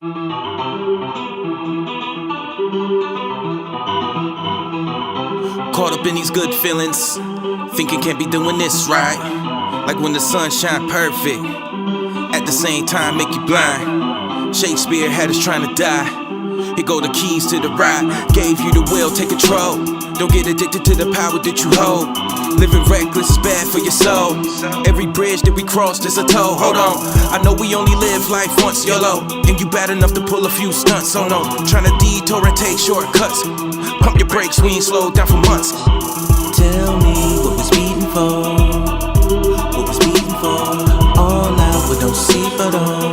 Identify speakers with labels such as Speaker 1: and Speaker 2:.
Speaker 1: Caught up in these good feelings, thinking can't be doing this right. Like when the sun shine perfect, at the same time make you blind. Shakespeare had us trying to die. Here go the keys to the ride. Gave you the will, take control. Don't get addicted to the power that you hold. Living reckless is bad for your soul. Every bridge that we crossed is a toll. Hold on, I know we only live life once, YOLO. And you bad enough to pull a few stunts, oh no. Tryna detour and take shortcuts. Pump your brakes, we ain't slowed down for months.
Speaker 2: Tell me what we're speeding for. What we're speeding for. All out, but don't see but on.